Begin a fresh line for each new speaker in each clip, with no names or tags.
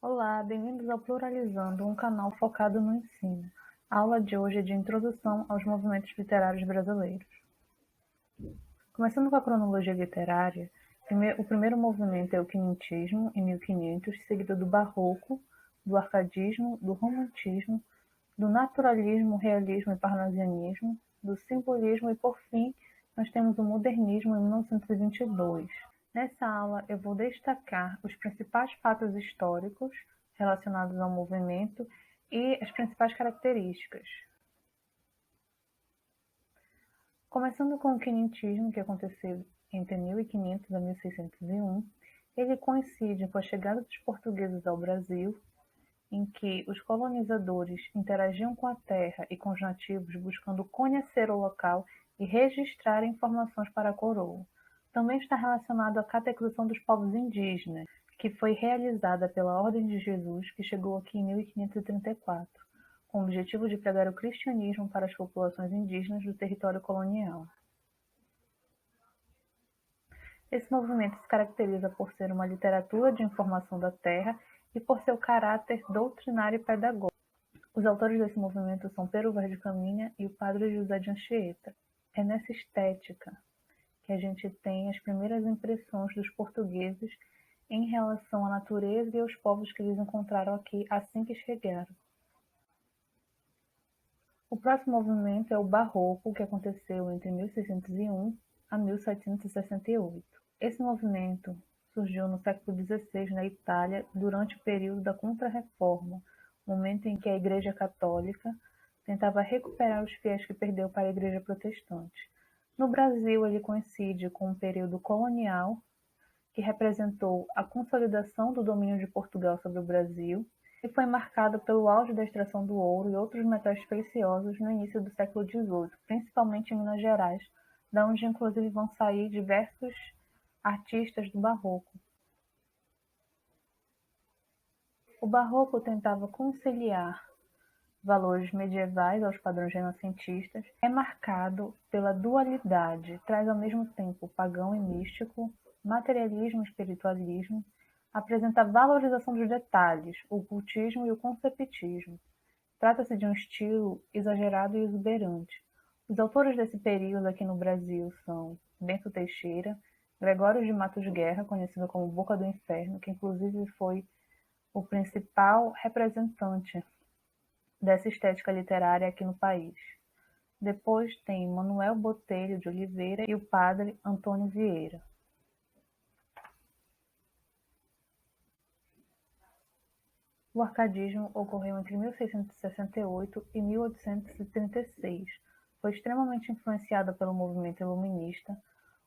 Olá, bem-vindos ao Pluralizando, um canal focado no ensino. A aula de hoje é de Introdução aos Movimentos Literários Brasileiros. Começando com a cronologia literária, o primeiro movimento é o quinhentismo, em 1500, seguido do barroco, do arcadismo, do romantismo, do naturalismo, realismo e parnasianismo, do simbolismo e, por fim, nós temos o modernismo em 1922. Nessa aula, eu vou destacar os principais fatos históricos relacionados ao movimento e as principais características. Começando com o quinhentismo, que aconteceu entre 1500 a 1601, ele coincide com a chegada dos portugueses ao Brasil, em que os colonizadores interagiam com a terra e com os nativos buscando conhecer o local e registrar informações para a coroa. Também está relacionado à catequização dos povos indígenas, que foi realizada pela Ordem de Jesus, que chegou aqui em 1534, com o objetivo de pregar o cristianismo para as populações indígenas do território colonial. Esse movimento se caracteriza por ser uma literatura de informação da terra e por seu caráter doutrinário e pedagógico. Os autores desse movimento são Pero Vaz de Caminha e o padre José de Anchieta. É nessa estética que a gente tem as primeiras impressões dos portugueses em relação à natureza e aos povos que eles encontraram aqui assim que chegaram. O próximo movimento é o Barroco, que aconteceu entre 1601 a 1768. Esse movimento surgiu no século XVI na Itália durante o período da Contra-Reforma, momento em que a Igreja Católica tentava recuperar os fiéis que perdeu para a Igreja Protestante. No Brasil, ele coincide com um período colonial que representou a consolidação do domínio de Portugal sobre o Brasil e foi marcado pelo auge da extração do ouro e outros metais preciosos no início do século XVIII, principalmente em Minas Gerais, da onde inclusive vão sair diversos artistas do Barroco. O Barroco tentava conciliar valores medievais aos padrões renascentistas, é marcado pela dualidade, traz ao mesmo tempo pagão e místico, materialismo e espiritualismo, apresenta a valorização dos detalhes, o cultismo e o conceptismo. Trata-se de um estilo exagerado e exuberante. Os autores desse período aqui no Brasil são Bento Teixeira, Gregório de Matos Guerra, conhecido como Boca do Inferno, que inclusive foi o principal representante dessa estética literária aqui no país. Depois tem Manuel Botelho de Oliveira e o padre Antônio Vieira. O arcadismo ocorreu entre 1668 e 1836. Foi extremamente influenciado pelo movimento iluminista,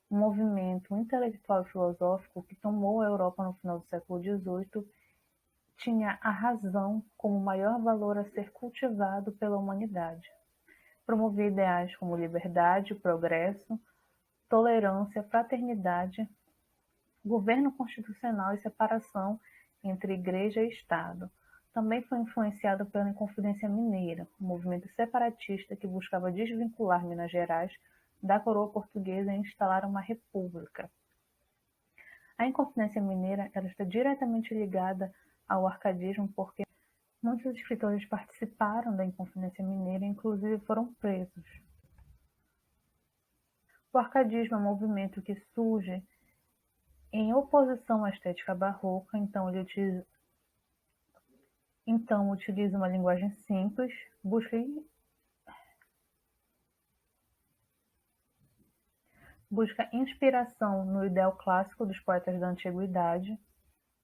um movimento intelectual e filosófico que tomou a Europa no final do século XVIII, tinha a razão como o maior valor a ser cultivado pela humanidade. Promovia ideais como liberdade, progresso, tolerância, fraternidade, governo constitucional e separação entre igreja e Estado. Também foi influenciado pela Inconfidência Mineira, um movimento separatista que buscava desvincular Minas Gerais da coroa portuguesa e instalar uma república. A Inconfidência Mineira ela está diretamente ligada ao arcadismo porque muitos escritores participaram da Inconfidência Mineira e inclusive foram presos. O arcadismo é um movimento que surge em oposição à estética barroca, então utiliza uma linguagem simples, busca inspiração no ideal clássico dos poetas da antiguidade.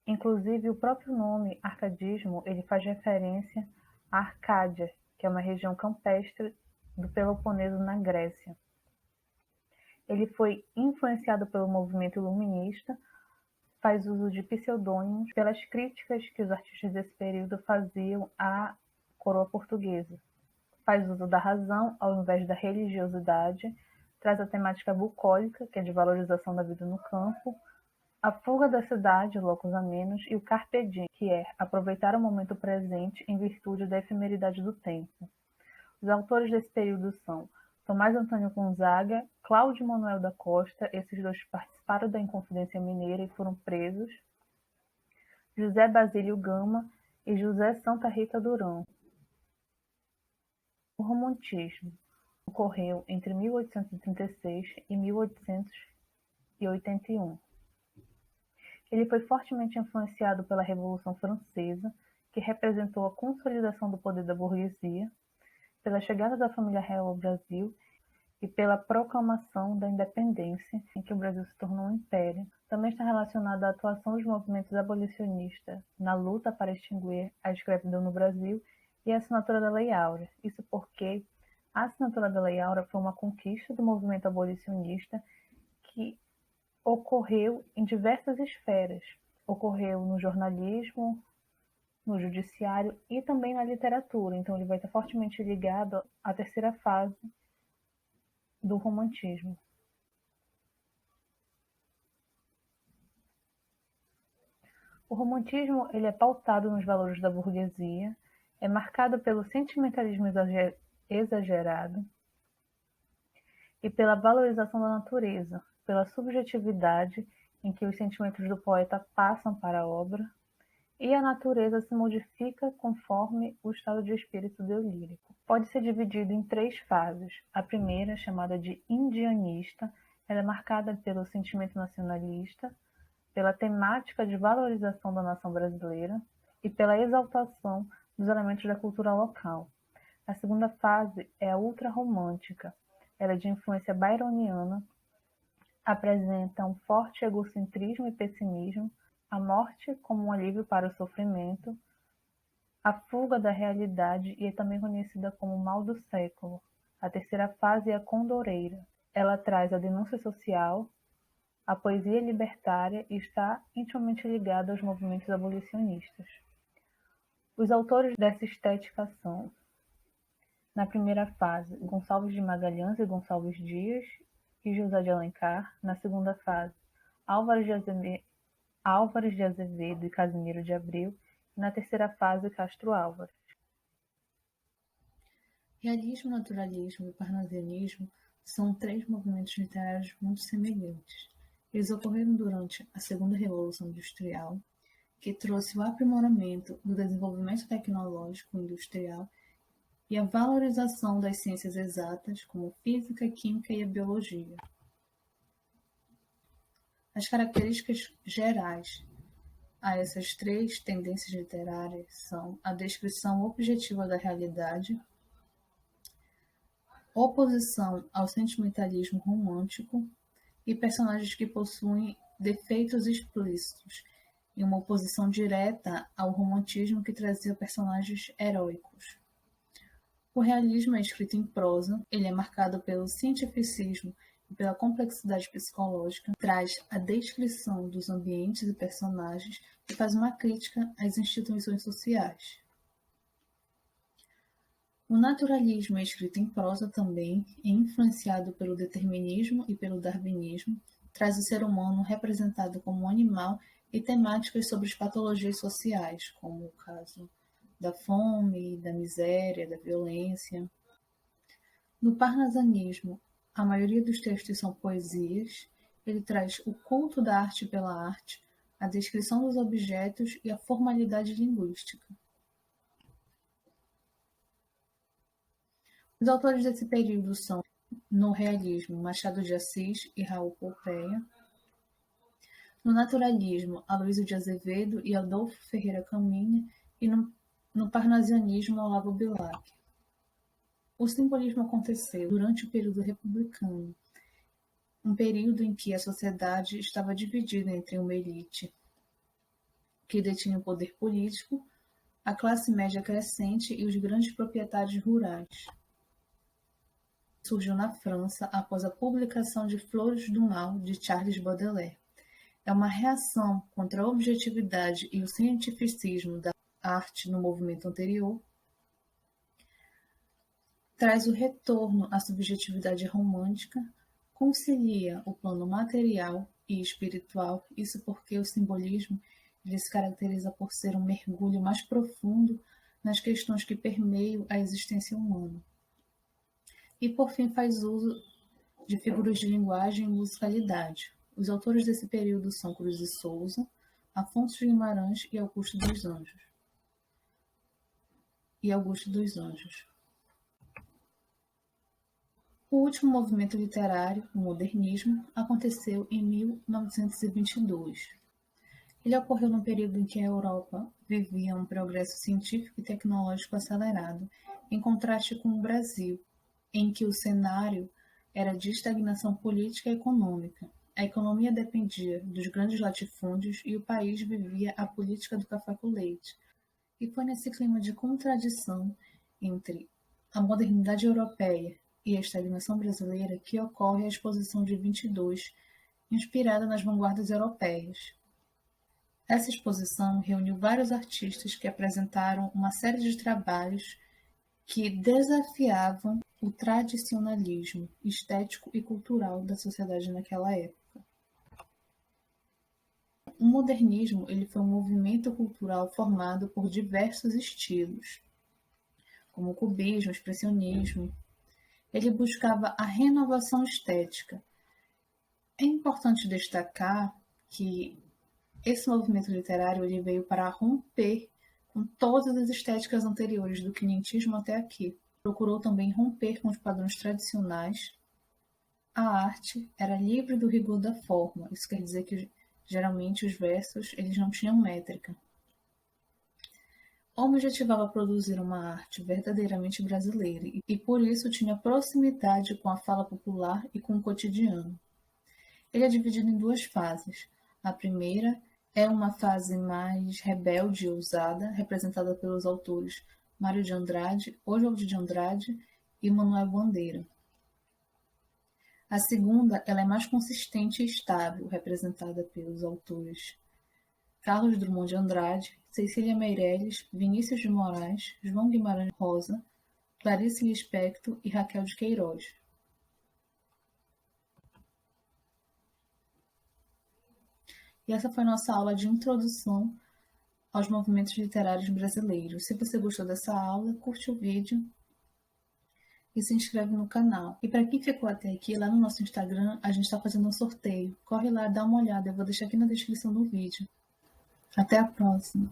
Inclusive, o próprio nome arcadismo ele faz referência à Arcádia, que é uma região campestre do Peloponeso na Grécia. Ele foi influenciado pelo movimento iluminista, faz uso de pseudônimos pelas críticas que os artistas desse período faziam à coroa portuguesa. Faz uso da razão ao invés da religiosidade, traz a temática bucólica, que é de valorização da vida no campo, a fuga da cidade, locus amenus, e o carpe diem, que é aproveitar o momento presente em virtude da efemeridade do tempo. Os autores desse período são Tomás Antônio Gonzaga, Cláudio Manuel da Costa, esses dois participaram da Inconfidência Mineira e foram presos. José Basílio Gama e José Santa Rita Durão. O romantismo ocorreu entre 1836 e 1881. Ele foi fortemente influenciado pela Revolução Francesa, que representou a consolidação do poder da burguesia, pela chegada da família real ao Brasil e pela proclamação da independência, em que o Brasil se tornou um império. Também está relacionado à atuação dos movimentos abolicionistas na luta para extinguir a escravidão no Brasil e a assinatura da Lei Áurea. Isso porque a assinatura da Lei Áurea foi uma conquista do movimento abolicionista que ocorreu em diversas esferas. Ocorreu no jornalismo, no judiciário e também na literatura. Então ele vai estar fortemente ligado à terceira fase do romantismo. O romantismo ele é pautado nos valores da burguesia, é marcado pelo sentimentalismo exagerado e pela valorização da natureza, pela subjetividade em que os sentimentos do poeta passam para a obra, e a natureza se modifica conforme o estado de espírito do lírico. Pode ser dividido em 3 fases. A primeira, chamada de indianista, ela é marcada pelo sentimento nacionalista, pela temática de valorização da nação brasileira e pela exaltação dos elementos da cultura local. A segunda fase é a ultrarromântica. Ela é de influência byroniana, apresenta um forte egocentrismo e pessimismo, a morte como um alívio para o sofrimento, a fuga da realidade e é também conhecida como o mal do século. A terceira fase é a condoreira. Ela traz a denúncia social, a poesia libertária e está intimamente ligada aos movimentos abolicionistas. Os autores dessa estética são, na primeira fase, Gonçalves de Magalhães e Gonçalves Dias e José de Alencar. Na segunda fase, Álvares de Azevedo e Casimiro de Abreu. E na terceira fase, Castro Álvares.
Realismo, naturalismo e parnasianismo são 3 movimentos literários muito semelhantes. Eles ocorreram durante a Segunda Revolução Industrial, que trouxe o aprimoramento do desenvolvimento tecnológico industrial e a valorização das ciências exatas, como física, química e a biologia. As características gerais a essas 3 tendências literárias são a descrição objetiva da realidade, oposição ao sentimentalismo romântico e personagens que possuem defeitos explícitos, em uma oposição direta ao romantismo que trazia personagens heróicos. O realismo é escrito em prosa, ele é marcado pelo cientificismo e pela complexidade psicológica, traz a descrição dos ambientes e personagens e faz uma crítica às instituições sociais. O naturalismo é escrito em prosa também, é influenciado pelo determinismo e pelo darwinismo, traz o ser humano representado como um animal e temáticas sobre as patologias sociais, como o caso da fome, da miséria, da violência. No parnasianismo, a maioria dos textos são poesias, ele traz o culto da arte pela arte, a descrição dos objetos e a formalidade linguística. Os autores desse período são, no realismo, Machado de Assis e Raul Pompeia. No naturalismo, Aloysio de Azevedo e Adolfo Ferreira Caminha. E no parnasianismo, Olavo Bilac. O simbolismo aconteceu durante o período republicano, um período em que a sociedade estava dividida entre uma elite que detinha o poder político, a classe média crescente e os grandes proprietários rurais. Surgiu na França após a publicação de Flores do Mal, de Charles Baudelaire. É uma reação contra a objetividade e o cientificismo da arte no movimento anterior. Traz o retorno à subjetividade romântica, concilia o plano material e espiritual, isso porque o simbolismo ele se caracteriza por ser um mergulho mais profundo nas questões que permeiam a existência humana. E, por fim, faz uso de figuras de linguagem e musicalidade. Os autores desse período são Cruz de Souza, Afonso de Guimarães e Augusto dos Anjos. O último movimento literário, o modernismo, aconteceu em 1922. Ele ocorreu num período em que a Europa vivia um progresso científico e tecnológico acelerado, em contraste com o Brasil, em que o cenário era de estagnação política e econômica. A economia dependia dos grandes latifúndios e o país vivia a política do café com leite. E foi nesse clima de contradição entre a modernidade europeia e a estagnação brasileira que ocorre a Exposição de 22, inspirada nas vanguardas europeias. Essa exposição reuniu vários artistas que apresentaram uma série de trabalhos que desafiavam o tradicionalismo estético e cultural da sociedade naquela época. O modernismo ele foi um movimento cultural formado por diversos estilos, como o cubismo, o expressionismo. Ele buscava a renovação estética. É importante destacar que esse movimento literário ele veio para romper com todas as estéticas anteriores do quinhentismo até aqui. Procurou também romper com os padrões tradicionais. A arte era livre do rigor da forma. Isso quer dizer que geralmente os versos eles não tinham métrica. Objetivava produzir uma arte verdadeiramente brasileira e por isso tinha proximidade com a fala popular e com o cotidiano. Ele é dividido em duas fases. A primeira é uma fase mais rebelde e ousada, representada pelos autores Mário de Andrade, Oswald de Andrade e Manuel Bandeira. A segunda ela é mais consistente e estável, representada pelos autores Carlos Drummond de Andrade, Cecília Meirelles, Vinícius de Moraes, João Guimarães Rosa, Clarice Lispector e Raquel de Queiroz. E essa foi a nossa aula de introdução aos movimentos literários brasileiros. Se você gostou dessa aula, curte o vídeo e se inscreve no canal. E para quem ficou até aqui, lá no nosso Instagram, a gente está fazendo um sorteio. Corre lá, dá uma olhada, eu vou deixar aqui na descrição do vídeo. Até a próxima!